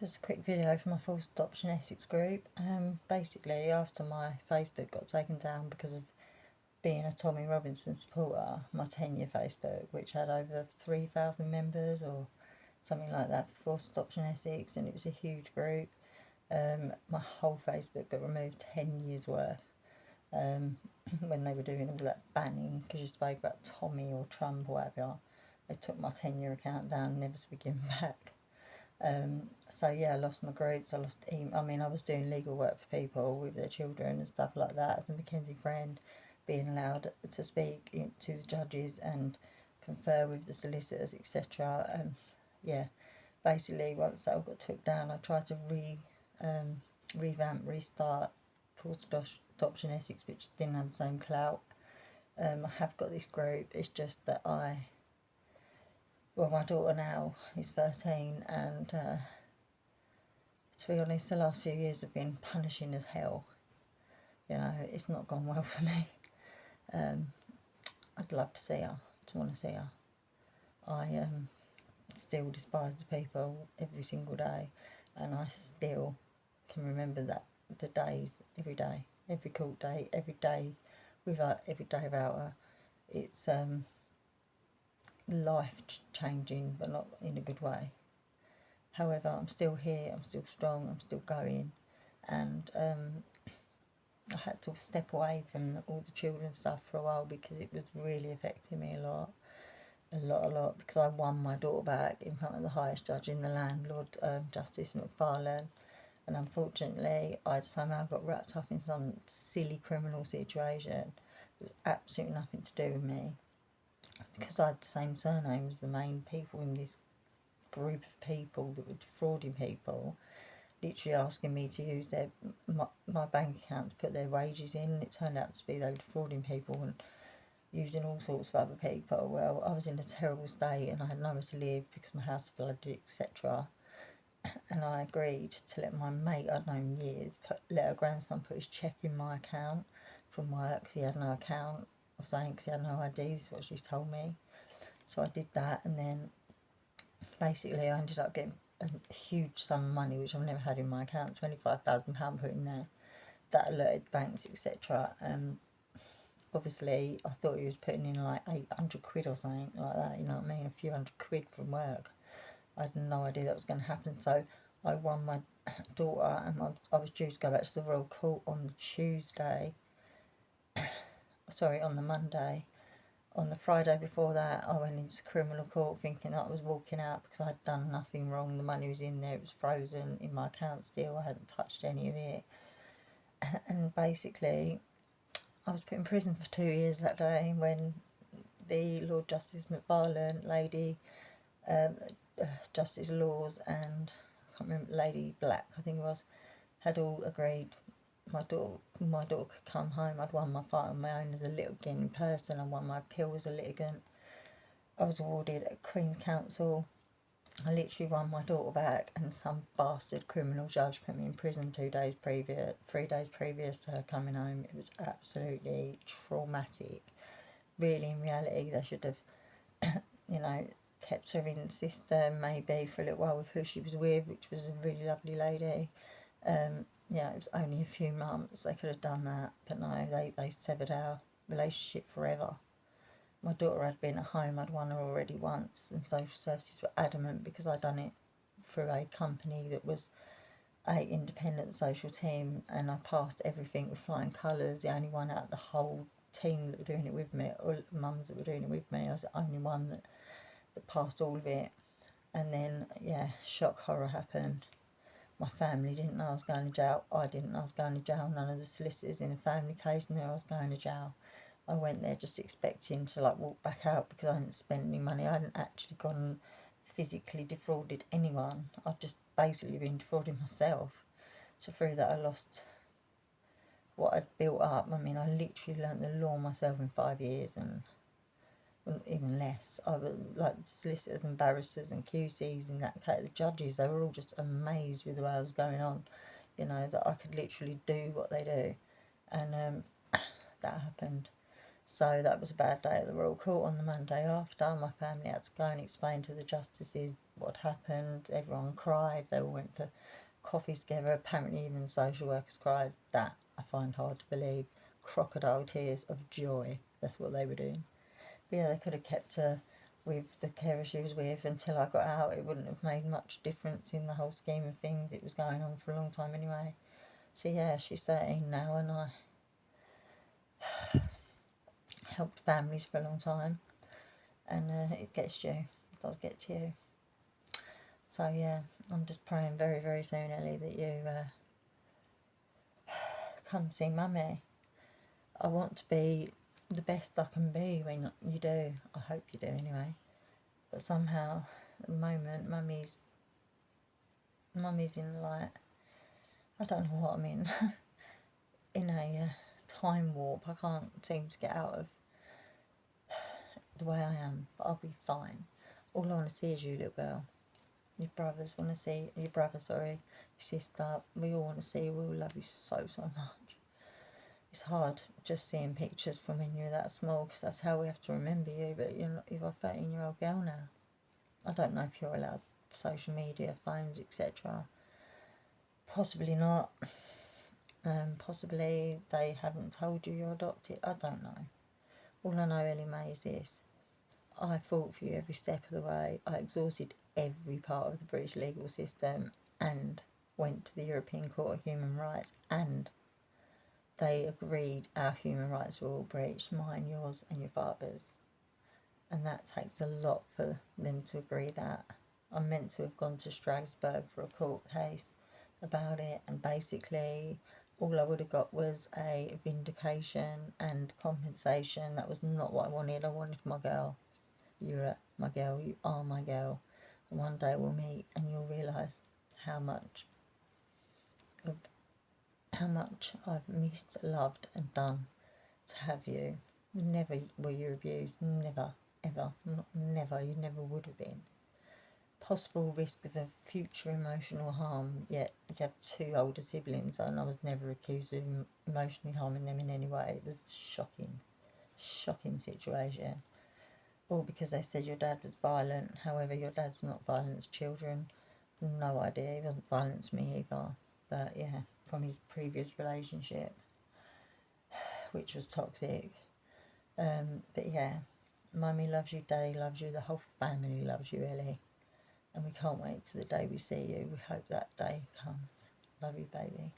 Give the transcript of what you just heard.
Just a quick video from my Forced Adoption Essex group. Basically, after my Facebook got taken down because of being a Tommy Robinson supporter, my 10-year Facebook, which had over 3,000 members or something like that for Forced Adoption Essex, and it was a huge group. My whole Facebook got removed 10 years worth when they were doing all that banning because you spoke about Tommy or Trump or whatever. They took my 10-year account down, never to be given back. So yeah, I lost my groups, I lost I was doing legal work for people with their children and stuff like that as a Mackenzie friend, being allowed to speak to the judges and confer with the solicitors, etc. Yeah, basically once that all got took down, I tried to restart Forced Adoption Essex, which didn't have the same clout. I have got this group, it's just that my daughter now is 13, and to be honest, the last few years have been punishing as hell. You know, it's not gone well for me. I'd love to see her, to want to see her. I still despise the people every single day, and I still can remember the days, every day, every court day, every day without her. It's life changing, but not in a good way. However, I'm still here, I'm still strong, I'm still going, and I had to step away from all the children stuff for a while because it was really affecting me a lot, because I won my daughter back in front of the highest judge in the land, Lord Justice McFarlane, and unfortunately I somehow got wrapped up in some silly criminal situation with absolutely nothing to do with me, because I had the same surname as the main people in this group of people that were defrauding people, literally asking me to use my bank account to put their wages in. It turned out to be they were defrauding people and using all sorts of other people. Well, I was in a terrible state and I had nowhere to live because my house flooded, etc. And I agreed to let my mate I'd known years let her grandson put his cheque in my account from work because he had no account. I was saying because he had no ID, is what she's told me. So I did that, and then basically I ended up getting a huge sum of money which I've never had in my account, £25,000 put in there. That alerted banks, etc. Obviously I thought he was putting in like 800 quid or something like that, you know what I mean, a few hundred quid from work. I had no idea that was going to happen. So I won my daughter, and I was due to go back to the Royal Court on the Tuesday, sorry, on the Monday. On the Friday before that, I went into criminal court thinking that I was walking out because I had done nothing wrong. The money was in there, it was frozen in my account still, I hadn't touched any of it. And basically, I was put in prison for 2 years that day when the Lord Justice McFarlane lady, Justice Laws, and I can't remember, Lady Black, I think it was, had all agreed my daughter could come home. I'd won my fight on my own as a litigant in person. I won my appeal as a litigant. I was awarded at Queen's Counsel. I literally won my daughter back, and some bastard criminal judge put me in prison 3 days previous to her coming home. It was absolutely traumatic. Really, in reality, they should have, kept her in the system maybe for a little while with who she was with, which was a really lovely lady. It was only a few months. They could have done that, but no, they severed our relationship forever. My daughter had been at home, I'd won her already once, and social services were adamant because I'd done it through a company that was a independent social team, and I passed everything with flying colours. The only one out of the whole team that were doing it with me, or mums that were doing it with me, I was the only one that passed all of it. And then, shock horror happened. My family didn't know I was going to jail. I didn't know I was going to jail. None of the solicitors in the family case knew I was going to jail. I went there just expecting to walk back out because I hadn't spent any money. I hadn't actually gone and physically defrauded anyone. I'd just basically been defrauding myself. So through that I lost what I'd built up. I mean, I literally learnt the law myself in 5 years, and even less. I was like solicitors and barristers and QCs and that case, the judges, they were all just amazed with the way I was going on, that I could literally do what they do. And that happened. So that was a bad day at the Royal Court. On the Monday after, my family had to go and explain to the justices what happened. Everyone cried. They all went for coffees together. Apparently even social workers cried. That I find hard to believe. Crocodile tears of joy. That's what they were doing. But yeah, they could have kept her with the carer she was with until I got out. It wouldn't have made much difference in the whole scheme of things. It was going on for a long time anyway. So yeah, she's 13 now, and I helped families for a long time, and it gets you. It does get to you. So yeah, I'm just praying very, very soon, Ellie, that you come see Mummy. I want to be the best I can be when you do. I hope you do anyway. But somehow, at the moment, Mummy's in, like, I don't know what I'm in a time warp. I can't seem to get out of the way I am, but I'll be fine. All I want to see is you, little girl. Your brothers want to see, your brother, sorry, your sister. We all want to see you. We all love you so, so much. It's hard just seeing pictures from when you were that small, because that's how we have to remember you, but you're a 13-year-old girl now. I don't know if you're allowed social media, phones, etc. Possibly not. Possibly they haven't told you you're adopted. I don't know. All I know, Ellie Mae, is this. I fought for you every step of the way. I exhausted every part of the British legal system and went to the European Court of Human Rights, and they agreed our human rights were all breached, mine, yours and your father's. And that takes a lot for them to agree that. I'm meant to have gone to Strasbourg for a court case about it, and basically all I would have got was a vindication and compensation. That was not what I wanted. I wanted my girl. You're my girl, you are my girl. And one day we'll meet and you'll realise how much I've missed, loved and done to have you. Never were you abused, never, ever, never, you never would have been. Possible risk of a future emotional harm, yet you have two older siblings, and I was never accused of emotionally harming them in any way. It was a shocking situation. All because they said your dad was violent. However, your dad's not violent to children. No idea. He wasn't violent to me either. But yeah, from his previous relationship, which was toxic. But yeah, Mummy loves you, Daddy loves you, the whole family loves you, Ellie. And we can't wait till the day we see you. We hope that day comes. Love you, baby.